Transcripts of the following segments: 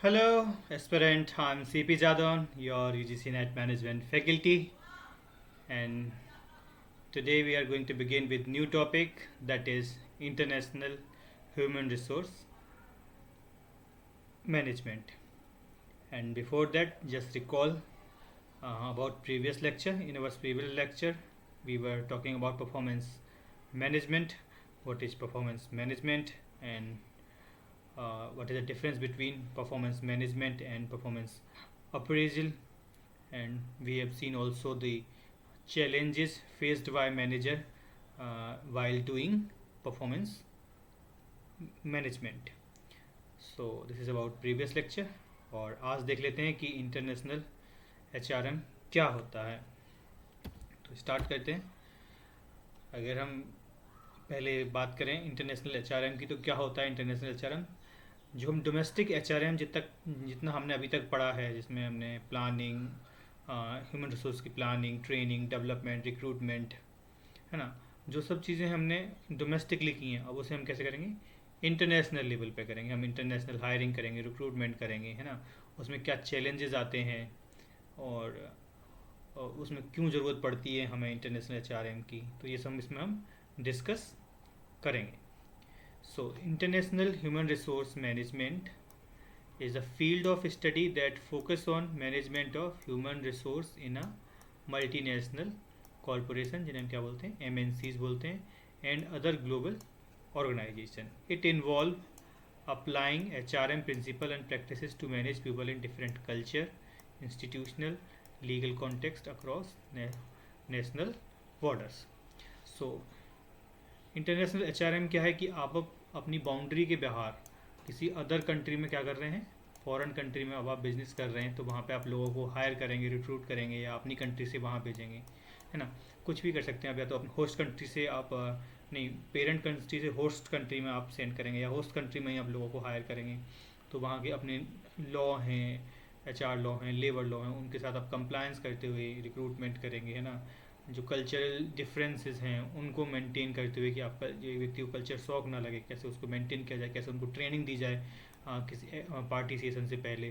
Hello, aspirant. I'm CP Jadon, your UGC Net Management faculty, and today we are going to begin with new topic that is international human resource management. And before that, just recall about previous lecture. In our previous lecture, we were talking about performance management. What is performance management, and what is the difference between performance management and performance appraisal? And we have seen also the challenges faced by manager while doing performance management. So this is about previous lecture. और आज देख लेते हैं कि international HRM क्या होता है। तो स्टार्ट करते हैं। अगर हम पहले बात करें इंटरनेशनल एचआरएम की, तो क्या होता है इंटरनेशनल एचआरएम? जो हम डोमेस्टिक एचआरएम जितना हमने अभी तक पढ़ा है, जिसमें हमने प्लानिंग, ह्यूमन रिसोर्स की प्लानिंग, ट्रेनिंग, डेवलपमेंट, रिक्रूटमेंट, है ना, जो सब चीज़ें हमने डोमेस्टिकली की हैं, अब उसे हम कैसे करेंगे? इंटरनेशनल लेवल पे करेंगे। हम इंटरनेशनल हायरिंग करेंगे, रिक्रूटमेंट करेंगे, है ना, उसमें क्या चैलेंजेस आते हैं और उसमें क्यों ज़रूरत पड़ती है हमें इंटरनेशनल एचआरएम की, तो ये सब इसमें हम डिस्कस करेंगे। So international human resource management is a field of study that focus on management of human resource in a multinational corporation, जिन्हें हम क्या बोलते हैं? MNCs बोलते हैं, and other global organization. It involve applying HRM principle and practices to manage people in different culture, institutional, legal context across national borders. So international HRM क्या है कि आप अपनी बाउंड्री के बाहर किसी अदर कंट्री में क्या कर रहे हैं? फॉरेन कंट्री में अब आप बिजनेस कर रहे हैं, तो वहाँ पे आप लोगों को हायर करेंगे, रिक्रूट करेंगे, या अपनी कंट्री से वहाँ भेजेंगे, है ना, कुछ भी कर सकते हैं आप। या तो अपने होस्ट कंट्री से आप नहीं, पेरेंट कंट्री से होस्ट कंट्री में आप सेंड करेंगे, या होस्ट कंट्री में ही आप लोगों को हायर करेंगे। तो वहाँ के अपने लॉ हैं, एचआर लॉ हैं, लेबर लॉ हैं, उनके साथ आप कंप्लायंस करते हुए रिक्रूटमेंट करेंगे, है ना। जो कल्चरल डिफरेंसेस हैं उनको मेंटेन करते हुए कि आपका जो व्यक्ति को कल्चर शॉक ना लगे, कैसे उसको मेंटेन किया जाए, कैसे उनको ट्रेनिंग दी जाए किसी पार्टी सेशन से पहले,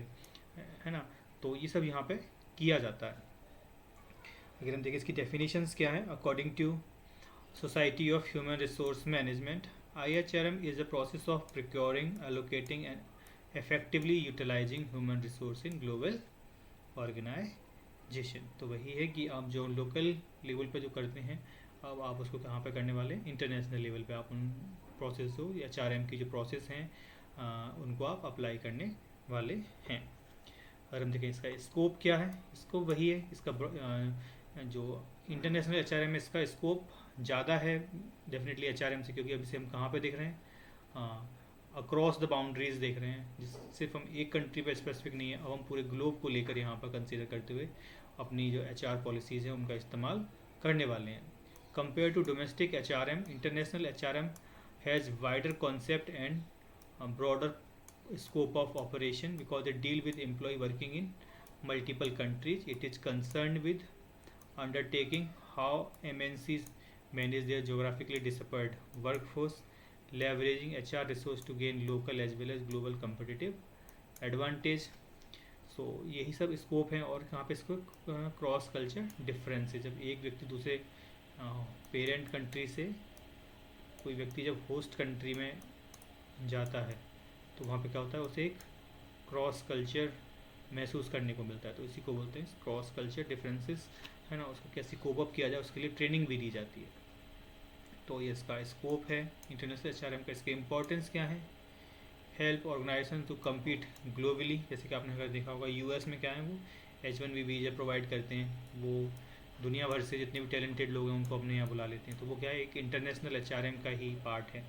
है ना। तो ये सब यहाँ पे किया जाता है। अगर हम देखें इसकी डेफिनेशंस क्या है, according to society of human resource management, IHRM is a process of procuring, allocating and effectively utilizing human resource in global organization। तो वही है कि आप जो लोकल लेवल पे जो करते हैं, अब आप उसको कहाँ पे करने वाले? इंटरनेशनल लेवल पे आप उन प्रोसेस को या HRM की जो प्रोसेस हैं उनको आप अप्लाई करने वाले हैं। अगर हम देखें इसका स्कोप क्या है, स्कोप वही है इसका जो इंटरनेशनल HRM है इसका स्कोप ज़्यादा है डेफिनेटली HRM से, क्योंकि अभी से हम कहाँ पे देख रहे हैं? अक्रॉस द बाउंड्रीज देख रहे हैं, जिस सिर्फ हम एक कंट्री पर स्पेसिफिक नहीं है, अब हम पूरे ग्लोब को लेकर यहाँ पर कंसिडर करते हुए अपनी जो HR पॉलिसीज़ हैं उनका इस्तेमाल करने वाले हैं। Compare to domestic HRM, international HRM has wider concept and broader scope of operation because they deal with employee working in multiple countries. It is concerned with undertaking how MNCs manage their geographically dispersed workforce, leveraging HR resource to gain local as well as global competitive advantage. सो यही सब scope है। और यहाँ पे इसको cross culture difference है, जब एक व्यक्ति दूसरे पेरेंट कंट्री से कोई व्यक्ति जब होस्ट कंट्री में जाता है, तो वहाँ पे क्या होता है? उसे एक क्रॉस कल्चर महसूस करने को मिलता है, तो इसी को बोलते हैं क्रॉस कल्चर डिफरेंसेस, है ना। उसको कैसे कोप अप किया जाए उसके लिए ट्रेनिंग भी दी जाती है। तो ये इसका स्कोप है इंटरनेशनल एचआरएम का। इसके इम्पोर्टेंस क्या है? Help organization to compete globally, जैसे कि आपने अगर देखा होगा यूएस में क्या है, वो H1B वीज़ा प्रोवाइड करते हैं, वो दुनिया भर से जितने भी टैलेंटेड लोग हैं उनको अपने यहाँ बुला लेते हैं। तो वो क्या है? एक इंटरनेशनल एचआरएम का ही पार्ट है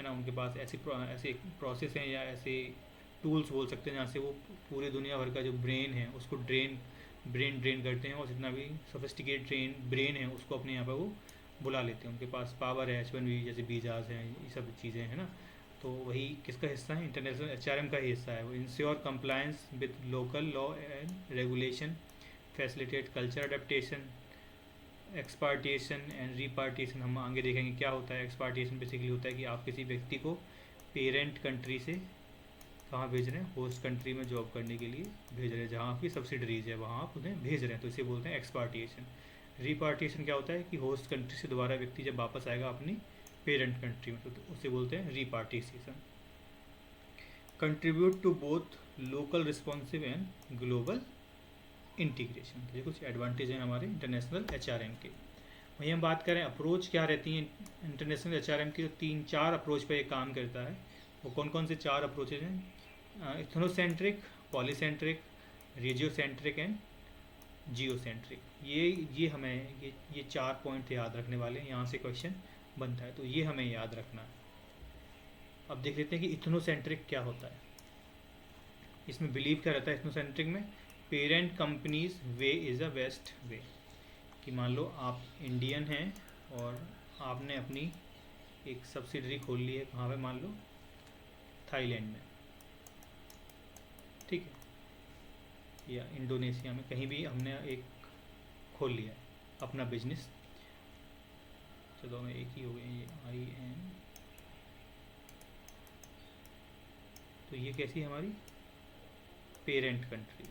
ना। उनके पास ऐसे प्रोसेस हैं या ऐसे टूल्स बोल सकते हैं जहाँ से वो पूरी दुनिया भर का जो ब्रेन है उसको ब्रेन ड्रेन करते हैं, और जितना भी सोफिस्टिकेटेड ब्रेन है उसको अपने यहाँ पर वो बुला लेते हैं। उनके पास पावर है, H1B जैसे वीज़ाज हैं, ये सब चीज़ें हैं ना। तो वही किसका हिस्सा है? इंटरनेशनल एचआरएम का ही हिस्सा है। वो ensure compliance with local law and regulation, facilitate culture adaptation, expatriation and repatriation. हम आगे देखेंगे क्या होता है। एक्सपार्टेशन बेसिकली होता है कि आप किसी व्यक्ति को पेरेंट कंट्री से कहाँ भेज रहे हैं, होस्ट कंट्री में जॉब करने के लिए भेज रहे हैं, जहाँ आपकी सब्सिडरीज है वहाँ आप उन्हें भेज रहे हैं, तो इसे बोलते हैं एक्सपार्टिएशन। रिपार्टिएशन क्या होता है कि होस्ट कंट्री से दोबारा व्यक्ति जब वापस आएगा अपनी पेरेंट कंट्री में, तो उसे बोलते हैं repatriation. Contribute to both local responsive and global integration. तो ये कुछ एडवांटेज हैं हमारे इंटरनेशनल एचआरएम के। वहीं हम बात करें अप्रोच क्या रहती हैं इंटरनेशनल एचआरएम की, तो 3-4 अप्रोच पर ये काम करता है। वो कौन कौन से 4 अप्रोचेज हैं? Ethnocentric, polycentric, regiocentric and geocentric. ये हमें ये 4 पॉइंट याद रखने वाले हैं, यहाँ से क्वेश्चन बनता है, तो ये हमें याद रखना है। अब देख लेते हैं कि इथनोसेंट्रिक क्या होता है। इसमें बिलीव क्या रहता है इथनोसेंट्रिक में? Parent companies way is a best way. कि मान लो आप इंडियन हैं और आपने अपनी एक सब्सिडरी खोल ली है, कहाँ पे? मान लो थाईलैंड में, ठीक है, या इंडोनेशिया में, कहीं भी हमने एक खोल लिया है अपना बिजनेस। चलो मैं एक ही हो गए ये IN। तो ये कैसी है हमारी पेरेंट कंट्री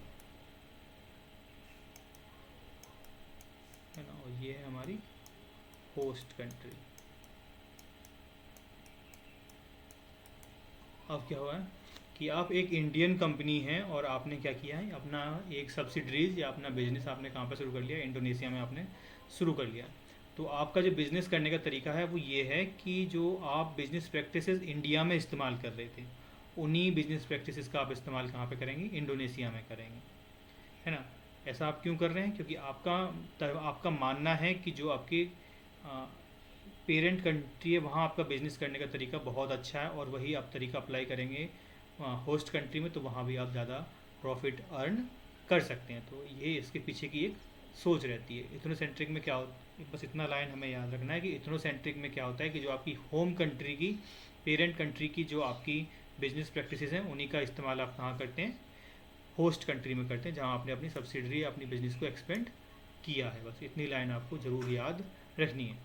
है ना, और ये है हमारी होस्ट कंट्री। अब क्या हुआ है कि आप एक इंडियन कंपनी हैं और आपने क्या किया है, अपना एक सब्सिडरीज या अपना बिजनेस आपने कहाँ पर शुरू कर लिया? इंडोनेशिया में आपने शुरू कर लिया। तो आपका जो बिज़नेस करने का तरीका है वो ये है कि जो आप बिज़नेस प्रैक्टिसेस इंडिया में इस्तेमाल कर रहे थे, उन्हीं बिज़नेस प्रैक्टिसेस का आप इस्तेमाल कहाँ पे करेंगे? इंडोनेशिया में करेंगे, है ना। ऐसा आप क्यों कर रहे हैं? क्योंकि आपका मानना है कि जो आपकी पेरेंट कंट्री है वहाँ आपका बिज़नेस करने का तरीका बहुत अच्छा है, और वही आप तरीका अप्लाई करेंगे होस्ट कंट्री में, तो वहाँ भी आप ज़्यादा प्रॉफिट अर्न कर सकते हैं। तो ये इसके पीछे की एक सोच रहती है। इथनोसेंट्रिक में क्या बस इतना लाइन हमें याद रखना है कि इथनोसेंट्रिक में क्या होता है कि जो आपकी होम कंट्री की, पेरेंट कंट्री की जो आपकी बिजनेस प्रैक्टिसेस हैं, उन्हीं का इस्तेमाल आप कहाँ करते हैं? होस्ट कंट्री में करते हैं, जहाँ आपने अपनी सब्सिडरी या अपनी बिजनेस को एक्सपेंड किया है। बस इतनी लाइन आपको ज़रूर याद रखनी है।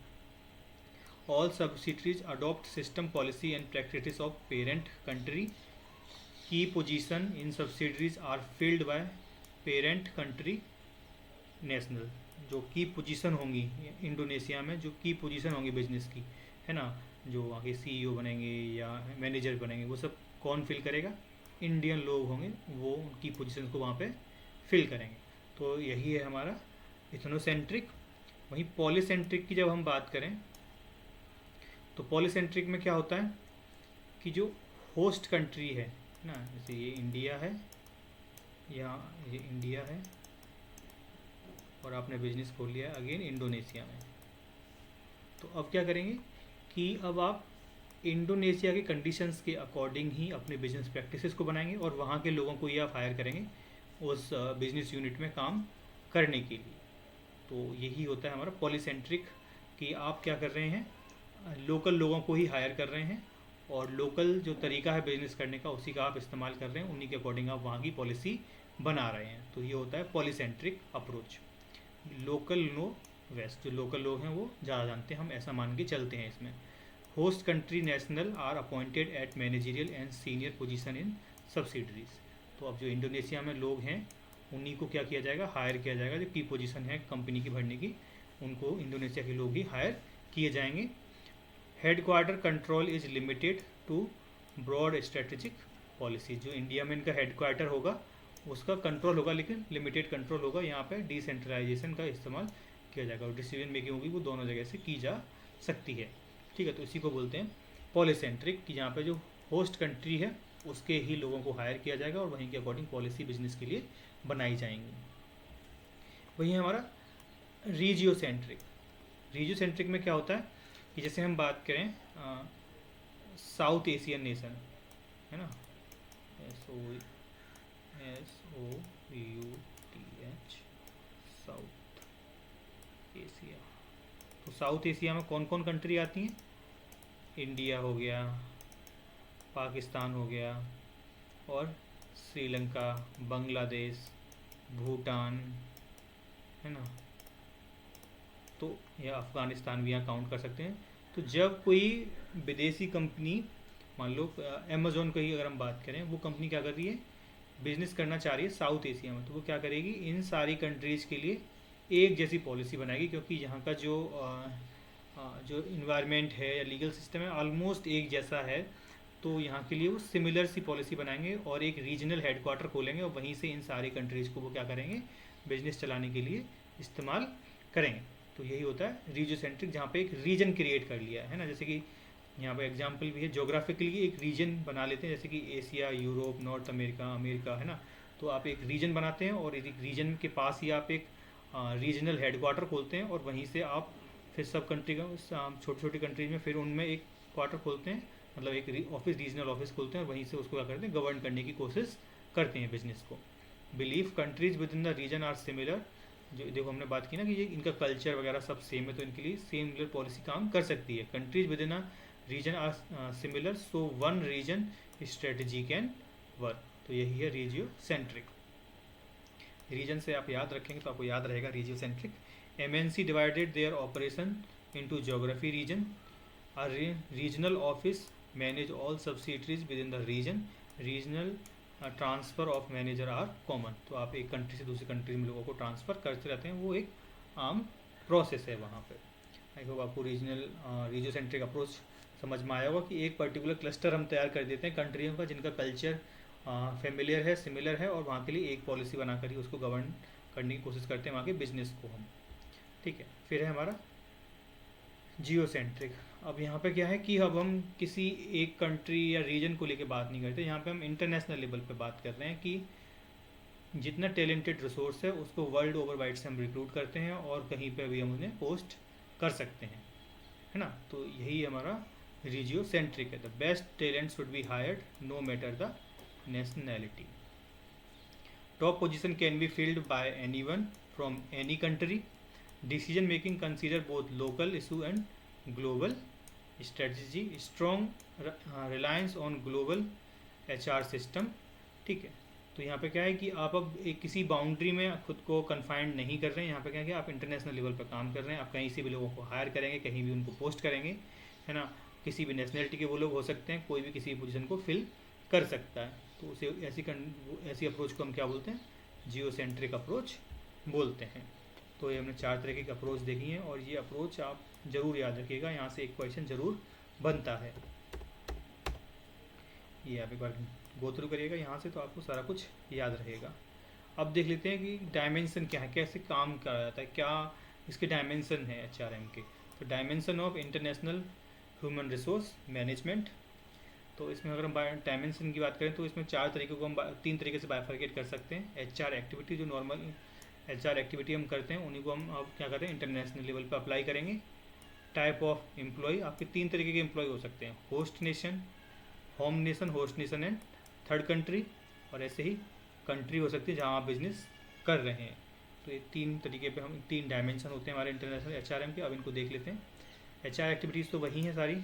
All subsidiaries adopt system policy and practices of parent country. Key position in subsidiaries are filled by parent country national. जो की पोजीशन होंगी इंडोनेशिया में, जो की पोजीशन होंगी बिजनेस की, है ना, जो वहाँ के CEO बनेंगे या मैनेजर बनेंगे, वो सब कौन फिल करेगा? इंडियन लोग होंगे, वो उनकी पोजीशन को वहाँ पे फिल करेंगे। तो यही है हमारा इथनोसेंट्रिक। वहीं पॉलीसेंट्रिक की जब हम बात करें, तो पॉलीसेंट्रिक में क्या होता है कि जो होस्ट कंट्री है ना, जैसे ये इंडिया है या ये इंडिया है और आपने बिजनेस खोल लिया है अगेन इंडोनेशिया में, तो अब क्या करेंगे कि अब आप इंडोनेशिया के कंडीशंस के अकॉर्डिंग ही अपने बिजनेस प्रैक्टिसेस को बनाएंगे, और वहाँ के लोगों को ही आप हायर करेंगे उस बिजनेस यूनिट में काम करने के लिए। तो यही होता है हमारा पॉलीसेंट्रिक, कि आप क्या कर रहे हैं? लोकल लोगों को ही हायर कर रहे हैं, और लोकल जो तरीका है बिजनेस करने का उसी का आप इस्तेमाल कर रहे हैं, उन्हीं के अकॉर्डिंग आप वहाँ की पॉलिसी बना रहे हैं। तो ये होता है polycentric approach. Local no waste, जो लोकल लोग हैं वो ज़्यादा जानते हैं, हम ऐसा मान के चलते हैं इसमें। Host country national are appointed at managerial and senior position in subsidiaries. तो अब जो इंडोनेशिया में लोग हैं उन्हीं को क्या किया जाएगा? हायर किया जाएगा। जो की पोजीशन है कंपनी की भरने की, उनको इंडोनेशिया के लोग ही हायर किए जाएंगे। Headquarter control is limited to broad strategic policy. जो इंडिया में इनका हेडक्वार्टर होगा उसका कंट्रोल होगा, लेकिन लिमिटेड कंट्रोल होगा। यहाँ पे डिसेंट्रलाइजेशन का इस्तेमाल किया जाएगा, और डिसीजन मेकिंग होगी वो दोनों जगह से की जा सकती है, ठीक है। तो इसी को बोलते हैं पॉलीसेंट्रिक, कि यहाँ पे जो होस्ट कंट्री है उसके ही लोगों को हायर किया जाएगा और वहीं के अकॉर्डिंग पॉलिसी बिजनेस के लिए बनाई जाएंगी। वही हमारा रीजियोसेंट्रिक। रीजियोसेंट्रिक में क्या होता है कि जैसे हम बात करें साउथ एशियन नेशन, है ना, SOUTH, साउथ एशिया। तो साउथ एशिया में कौन कौन कंट्री आती हैं? इंडिया हो गया, पाकिस्तान हो गया, और श्रीलंका, बांग्लादेश, भूटान, है ना, तो या अफ़गानिस्तान भी यहाँ काउंट कर सकते हैं। तो जब कोई विदेशी कंपनी मान लो अमेजोन की ही अगर हम बात करें, वो कंपनी क्या कर रही है, बिजनेस करना चाह रही है साउथ एशिया में, तो वो क्या करेगी, इन सारी कंट्रीज़ के लिए एक जैसी पॉलिसी बनाएगी, क्योंकि यहाँ का जो इन्वायरमेंट है या लीगल सिस्टम है ऑलमोस्ट एक जैसा है, तो यहाँ के लिए वो सिमिलर सी पॉलिसी बनाएंगे और एक रीजनल हेडक्वार्टर खोलेंगे और वहीं से इन सारी कंट्रीज़ को वो क्या करेंगे, बिजनेस चलाने के लिए इस्तेमाल करेंगे। तो यही होता है रीजन सेंट्रिक, जहाँ पे एक रीजन क्रिएट कर लिया है ना, जैसे कि यहाँ पे एग्जांपल भी है, जोग्राफिकली एक रीजन बना लेते हैं, जैसे कि Asia, Europe, north America, America है ना, तो आप एक रीजन बनाते हैं और एक रीजन के पास ही आप एक रीजनल हेडक्वार्टर खोलते हैं और वहीं से आप फिर सब कंट्री का छोटी छोटी कंट्रीज में फिर उनमें एक क्वार्टर खोलते हैं, मतलब एक ऑफिस, रीजनल ऑफिस खोलते हैं और वहीं से उसको क्या करते हैं, गवर्न करने की कोशिश करते हैं बिजनेस को। Believe countries within the region are similar, जो देखो हमने बात की ना कि ये इनका कल्चर वगैरह सब सेम है, तो इनके लिए सिमिलर पॉलिसी काम कर सकती है। Countries within a region are similar, so one region strategy can work. तो यही है रीजियो सेंट्रिक। रीजन से आप याद रखेंगे तो आपको याद रहेगा regio centric. MNC divided their operation into geography region. A regional office manage all subsidiaries within the region. Regional transfer of manager are common. तो आप एक कंट्री से दूसरी कंट्री में लोगों को ट्रांसफ़र करते रहते हैं, वो एक आम प्रोसेस है वहाँ पे। आई होप आपको रीजियो सेंट्रिक अप्रोच समझ में आया होगा कि एक पर्टिकुलर क्लस्टर हम तैयार कर देते हैं कंट्रियों का जिनका कल्चर फेमिलियर है, सिमिलर है, और वहाँ के लिए एक पॉलिसी बनाकर ही उसको गवर्न करने की कोशिश करते हैं वहाँ के बिजनेस को हम। ठीक है, फिर है हमारा जियो सेंट्रिक। अब यहाँ पे क्या है कि अब हम किसी एक कंट्री या रीजन को लेके बात नहीं करते, यहाँ पे हम इंटरनेशनल लेवल पे बात कर रहे हैं कि जितना टैलेंटेड रिसोर्स है उसको वर्ल्ड ओवर वाइड से हम रिक्रूट करते हैं और कहीं पे भी हम उन्हें पोस्ट कर सकते हैं, है ना। तो यही हमारा रीजियो सेंट्रिक है। The best talent should be hired no matter the nationality. Top position can be filled by any one from any country. Decision making consider both local issue and global strategy. Strong reliance on global HR system. ठीक है, तो यहाँ पे क्या है कि आप अब एक किसी बाउंड्री में खुद को कन्फाइंड नहीं कर रहे हैं। यहाँ पे क्या है कि आप इंटरनेशनल लेवल पर काम कर रहे हैं, आप कहीं से भी लोगों को हायर करेंगे, कहीं भी उनको पोस्ट करेंगे, है ना। किसी भी नेशनलिटी के वो लोग हो सकते हैं, कोई भी किसी पोजीशन को फिल कर सकता है। तो उसे ऐसी अप्रोच को हम क्या बोलते हैं, जियो सेंट्रिक अप्रोच बोलते हैं। तो ये हमने 4 तरीके की अप्रोच देखी है और ये अप्रोच आप ज़रूर याद रखिएगा, यहाँ से एक क्वेश्चन ज़रूर बनता है। ये आप एक बार गो थ्रू करिएगा यहाँ से, तो आपको सारा कुछ याद रहेगा। अब देख लेते हैं कि डायमेंशन क्या है, कैसे काम करा जाता है, क्या इसके डायमेंशन है HRM के। तो dimension of international human resource management. तो इसमें अगर हम डायमेंशन की बात करें तो इसमें 4 तरीके को हम 3 तरीके से बाइफरकेट कर सकते हैं। HR एक्टिविटी, जो नॉर्मल HR एक्टिविटी हम करते हैं उन्हीं को हम अब क्या करें, इंटरनेशनल लेवल पर अप्लाई करेंगे। टाइप ऑफ एम्प्लॉय, आपके 3 तरीके के एम्प्लॉय हो सकते हैं, host nation, home nation, host nation and third country, और ऐसे ही कंट्री हो सकती है जहाँ आप बिजनेस कर रहे हैं। तो ये 3 तरीके पे हम 3 डायमेंशन होते हैं हमारे इंटरनेशनल HRM के। अब इनको देख लेते हैं। HR एक्टिविटीज़ तो वही हैं सारी,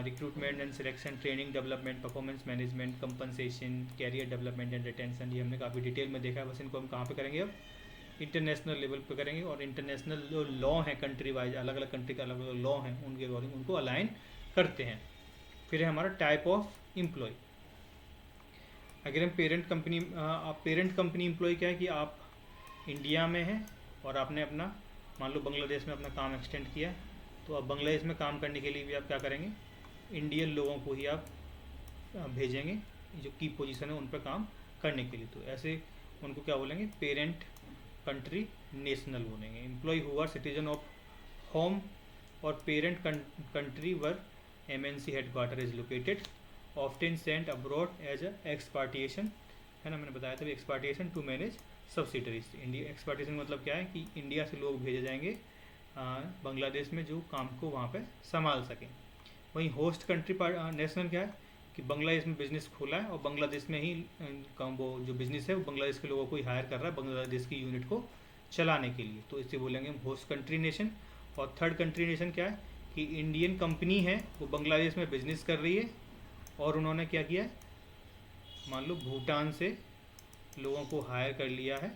recruitment and selection, training development, performance management, compensation, career development and retention. ये हमने काफ़ी डिटेल में देखा है, बस इनको हम कहाँ पे करेंगे, अब इंटरनेशनल लेवल पे करेंगे। और इंटरनेशनल जो लॉ है कंट्री वाइज, अलग अलग कंट्री का अलग अलग लॉ हैं, उनके अकॉर्डिंग उनको अलाइन करते हैं। फिर है हमारा टाइप ऑफ एम्प्लॉय। अगर हम पेरेंट कंपनी एम्प्लॉय क्या है कि आप इंडिया में हैं और आपने अपना, मान लो बांग्लादेश में अपना काम एक्सटेंड किया, तो अब बांग्लादेश में काम करने के लिए भी आप क्या करेंगे, इंडियन लोगों को ही आप भेजेंगे जो की पोजीशन है उन पर काम करने के लिए। तो ऐसे उनको क्या बोलेंगे, पेरेंट कंट्री नेशनल बोलेंगे। Employ who are citizen of home और parent country where MNC headquarter is located, often sent abroad as expatriation, है ना, मैंने बताया था expatriation to manage subsidiaries. India expatriation मतलब क्या है कि इंडिया से लोग भेजे जाएंगे बांग्लादेश में जो काम को वहाँ पे संभाल सकें। वहीं होस्ट कंट्री नेशनल क्या है कि बांग्लादेश में बिजनेस खोला है और बांग्लादेश में ही वो जो बिजनेस है वो बांग्लादेश के लोगों को ही हायर कर रहा है बांग्लादेश की यूनिट को चलाने के लिए, तो इससे बोलेंगे हम होस्ट कंट्री नेशन। और थर्ड कंट्री नेशन क्या है कि इंडियन कंपनी है वो बांग्लादेश में बिजनेस कर रही है और उन्होंने क्या किया है, मान लो भूटान से लोगों को हायर कर लिया है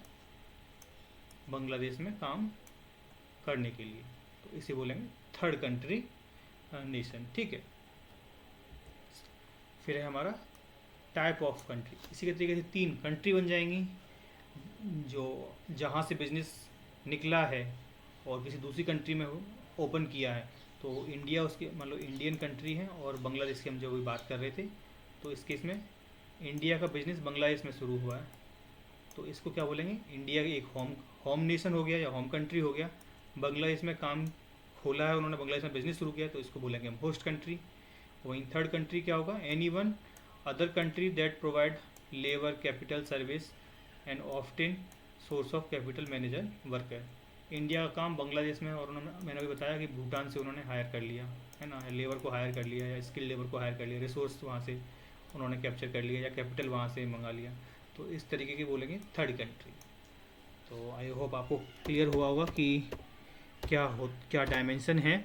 बांग्लादेश में काम करने के लिए, तो इसे बोलेंगे थर्ड कंट्री नेशन। ठीक है, फिर है हमारा टाइप ऑफ कंट्री। इसी के तरीके से 3 कंट्री बन जाएंगी जो जहाँ से बिजनेस निकला है और किसी दूसरी कंट्री में ओपन किया है। तो इंडिया उसके मान लो इंडियन कंट्री है और बांग्लादेश की हम जो अभी बात कर रहे थे, तो इस केस में इंडिया का बिजनेस बांग्लादेश में शुरू हुआ है, तो इसको क्या बोलेंगे, इंडिया की एक होम नेशन हो गया या होम कंट्री हो गया। बांग्लादेश में काम खोला है उन्होंने, बांग्लादेश में बिजनेस शुरू किया, तो इसको बोलेंगे हम होस्ट कंट्री। वहीं थर्ड कंट्री क्या होगा, any one other country that provide labour capital service and often source of capital manager worker. India का काम बांग्लादेश में है और उन्होंने, मैंने अभी बताया कि भूटान से उन्होंने हायर कर लिया है ना, लेबर को हायर कर लिया या स्किल लेबर को हायर कर लिया, रिसोर्स वहाँ से उन्होंने कैप्चर कर लिया या कैपिटल वहाँ से मंगा लिया, तो इस तरीके की बोलेंगे थर्ड कंट्री। तो आई होप आपको क्लियर हुआ होगा कि क्या डायमेंशन है।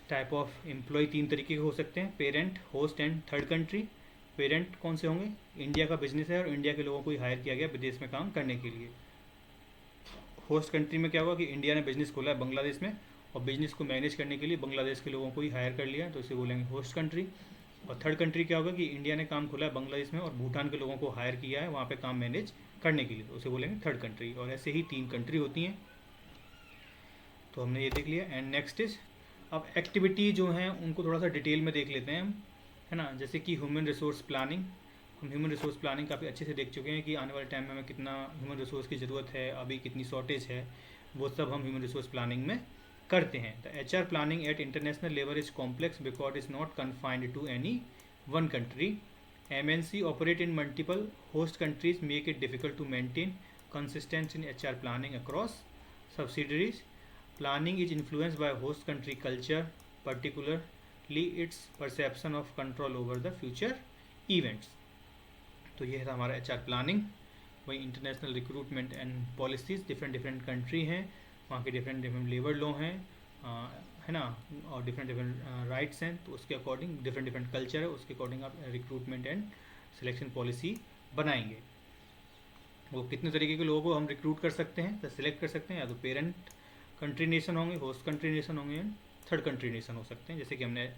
टाइप ऑफ एम्प्लॉय 3 तरीके के हो सकते हैं, parent, host and third country. Parent कौन से होंगे, इंडिया का बिजनेस है और इंडिया के लोगों को ही हायर किया गया विदेश में काम करने के लिए। होस्ट कंट्री में क्या होगा कि इंडिया ने बिजनेस खोला है बांग्लादेश में और बिजनेस को मैनेज करने के लिए बांग्लादेश के लोगों को ही हायर कर लिया है, तो इसे बोलेंगे होस्ट कंट्री। और थर्ड कंट्री क्या होगा कि इंडिया ने काम खोला है बांग्लादेश में और भूटान के लोगों को हायर किया है वहाँ पे काम मैनेज करने के लिए, तो उसे बोलेंगे थर्ड कंट्री। और ऐसे ही 3 कंट्री होती हैं। तो हमने ये देख लिया। एंड नेक्स्ट इज, अब एक्टिविटी जो हैं उनको थोड़ा सा डिटेल में देख लेते हैं हम, है ना। जैसे कि ह्यूमन रिसोर्स प्लानिंग, हम ह्यूमन रिसोर्स प्लानिंग काफ़ी अच्छे से देख चुके हैं कि आने वाले टाइम में हमें कितना ह्यूमन रिसोर्स की ज़रूरत है, अभी कितनी शॉर्टेज है, वो सब हम ह्यूमन रिसोर्स प्लानिंग में करते हैं। The HR planning at international level is complex because is not confined to any one country. MNC operate in multiple host countries make it difficult to maintain consistency in HR planning across subsidiaries. Planning is influenced by host country culture, particularly its perception of control over the future events. तो ये था हमारा HR planning. वही international recruitment and policies, different country हैं, वहाँ के different labour law हैं, है ना, और डिफरेंट राइट्स हैं, तो उसके अकॉर्डिंग डिफरेंट कल्चर है, उसके अकॉर्डिंग आप रिक्रूटमेंट एंड सिलेक्शन पॉलिसी बनाएंगे। वो कितने तरीके के लोगों को हम रिक्रूट कर सकते हैं, तो सिलेक्ट कर सकते हैं, या तो पेरेंट कंट्री नेशन होंगे, होस्ट कंट्री नेशन होंगे, थर्ड कंट्री नेशन हो सकते हैं। जैसे कि हमने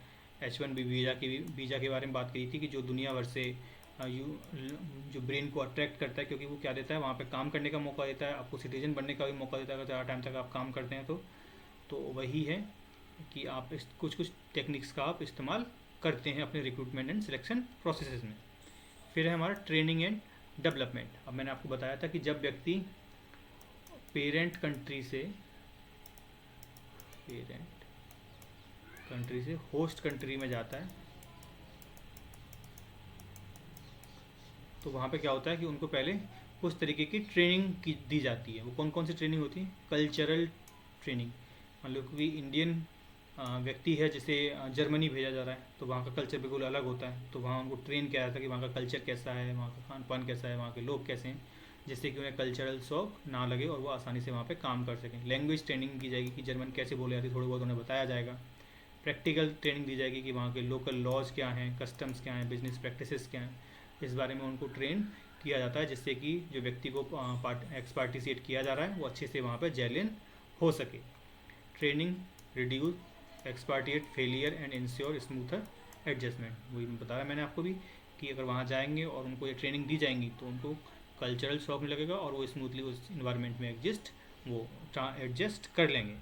H1B वीज़ा के बारे में बात करी थी कि जो दुनिया भर से जो ब्रेन को अट्रैक्ट करता है, क्योंकि वो क्या देता है, वहाँ पे काम करने का मौका देता है, आपको सिटीजन बनने का भी मौका देता है अगर ज़्यादा टाइम तक आप काम करते हैं तो वही है कि आप कुछ टेक्निक्स का आप इस्तेमाल करते हैं अपने रिक्रूटमेंट एंड सिलेक्शन प्रोसेसेस में। फिर है हमारा ट्रेनिंग एंड डेवलपमेंट। अब मैंने आपको बताया था कि जब व्यक्ति पेरेंट कंट्री से होस्ट कंट्री में जाता है, तो वहाँ पे क्या होता है कि उनको पहले कुछ तरीके की ट्रेनिंग दी जाती है। वो कौन कौन सी ट्रेनिंग होती है, कल्चरल ट्रेनिंग। मान लो कोई इंडियन व्यक्ति है जिसे जर्मनी भेजा जा रहा है, तो वहाँ का कल्चर बिल्कुल अलग होता है, तो वहाँ उनको ट्रेन किया जाता है कि वहाँ का कल्चर कैसा है, वहाँ का खान पान कैसा है, वहाँ के लोग कैसे हैं, जिससे कि उन्हें कल्चरल शॉक ना लगे और वो आसानी से वहाँ पे काम कर सकें। लैंग्वेज ट्रेनिंग की जाएगी कि जर्मन कैसे बोले जाती है, थोड़ी बहुत उन्हें बताया जाएगा। प्रैक्टिकल ट्रेनिंग दी जाएगी कि वहाँ के लोकल लॉज क्या हैं, कस्टम्स क्या हैं, बिजनेस प्रैक्टिसेस क्या हैं, इस बारे में उनको ट्रेन किया जाता है, जिससे कि जो व्यक्ति को एक्सपार्टिसिएट किया जा रहा है वो अच्छे से वहाँ पर जेलिन हो सके। Training reduce expatriate failure and ensure smoother adjustment. वही बताया मैंने आपको भी कि अगर वहाँ जाएंगे और उनको ये ट्रेनिंग दी जाएंगी तो उनको कल्चरल शॉक नहीं लगेगा और वो स्मूथली उस इन्वायरमेंट में एडजस्ट कर लेंगे।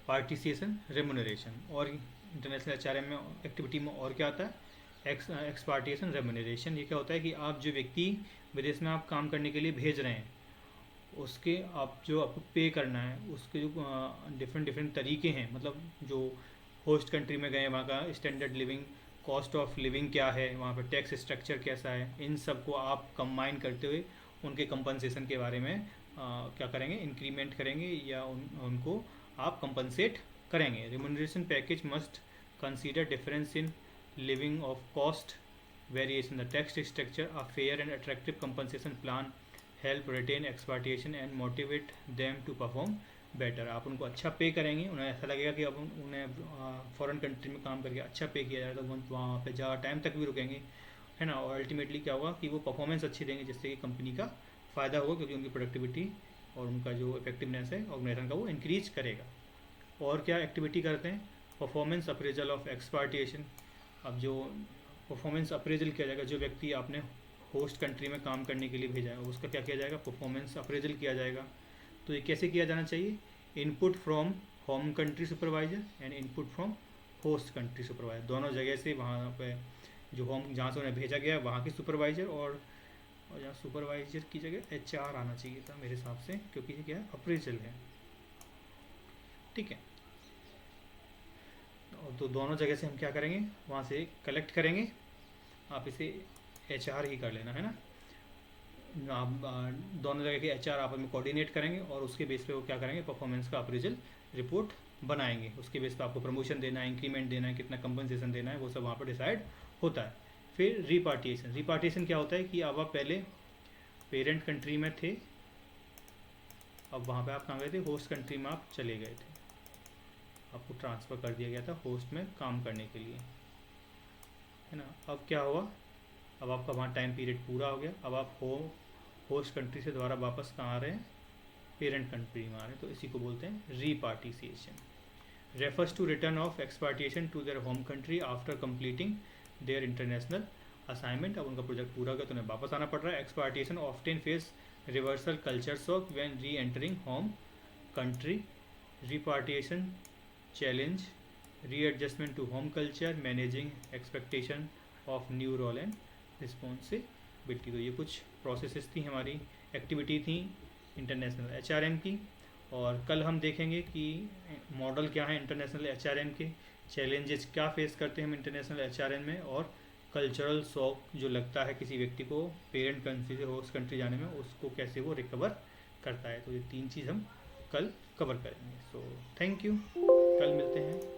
पार्टिसिपेशन रेमुनरेशन, और इंटरनेशनल HRM में एक्टिविटी में और क्या आता है, एक्सपार्टिएशन रेमुनरेशन। ये क्या होता है कि आप जो व्यक्ति विदेश में आप काम करने के लिए भेज रहे हैं, उसके आपको पे करना है, उसके जो डिफरेंट तरीके हैं, मतलब जो होस्ट कंट्री में गए वहाँ का standard living, cost of living क्या है, वहाँ पर टैक्स स्ट्रक्चर कैसा है, इन सब को आप कंबाइन करते हुए उनके कंपनसेशन के बारे में क्या करेंगे, इंक्रीमेंट करेंगे या उनको आप कंपनसेट करेंगे। Remuneration package must consider difference in living of cost variation the tax structure a fair and attractive compensation plan help retain expatriation and motivate them to perform better. आप उनको अच्छा पे करेंगे, उन्हें ऐसा लगेगा कि अब उन्हें फॉरेन कंट्री में काम करके अच्छा पे किया जाए तो वहाँ पे ज़्यादा टाइम तक भी रुकेंगे, है ना। और अल्टीमेटली क्या होगा कि वो परफॉर्मेंस अच्छी देंगे, जिससे कि कंपनी का फ़ायदा होगा, क्योंकि उनकी प्रोडक्टिविटी और उनका जो इफेक्टिवनेस है ऑर्गेनाइजेशन का वो इंक्रीज करेगा। और क्या एक्टिविटी करते हैं, परफॉर्मेंस अप्रेजल ऑफ एक्सपार्टिएशन। अब जो परफॉर्मेंस अप्रेजल किया जाएगा, जो व्यक्ति आपने होस्ट कंट्री में काम करने के लिए भेजा है उसका क्या किया जाएगा, परफॉर्मेंस अप्रेजल किया जाएगा। तो ये कैसे किया जाना चाहिए, input from home country supervisor and input from host country supervisor, दोनों जगह से वहाँ पे जो होम जहाँ से उन्हें भेजा गया है वहाँ के सुपरवाइजर और यहाँ सुपरवाइजर की जगह HR आना चाहिए था मेरे हिसाब से, क्योंकि ये क्या है, अप्रेजल है। ठीक है, तो दोनों जगह से हम क्या करेंगे, वहाँ से कलेक्ट करेंगे। आप इसे HR ही कर लेना है ना, आप दोनों जगह के HR आपस में कोऑर्डिनेट करेंगे और उसके बेस पे वो क्या करेंगे, परफॉर्मेंस का अप्रेजल रिपोर्ट बनाएंगे। उसके बेस पे आपको प्रमोशन देना है, इंक्रीमेंट देना है, कितना कंपनसेशन देना है, वो सब वहाँ पर डिसाइड होता है। फिर रिपार्टीशन, रिपार्टीशन क्या होता है कि अब आप पहले पेरेंट कंट्री में थे, अब वहाँ पे आप कहाँ गए थे, होस्ट कंट्री में आप चले गए थे, आपको ट्रांसफ़र कर दिया गया था होस्ट में काम करने के लिए, है ना। अब क्या हुआ, अब आपका वहाँ टाइम पीरियड पूरा हो गया, अब आप होस्ट कंट्री से दोबारा वापस कहाँ आ रहे हैं, पेरेंट कंट्री में आ रहे हैं, तो इसी को बोलते हैं repatriation. Refers to return of expatriation to their home country after completing their international assignment. अब उनका प्रोजेक्ट पूरा हो गया तो उन्हें वापस आना पड़ रहा है। Expatriation often face reversal culture shock when reentering home country. Repatriation challenge readjustment to home culture, managing expectation of new role and responsibility. तो ये कुछ प्रोसेसेस थी, हमारी एक्टिविटी थी इंटरनेशनल HRM की। और कल हम देखेंगे कि मॉडल क्या है इंटरनेशनल HRM के, चैलेंजेस क्या फेस करते हैं हम इंटरनेशनल HRM में, और कल्चरल शॉक जो लगता है किसी व्यक्ति को पेरेंट कंट्री से होस्ट कंट्री जाने में, उसको कैसे वो रिकवर करता है। तो ये 3 चीज़ हम कल कवर करेंगे। सो थैंक यू, कल मिलते हैं।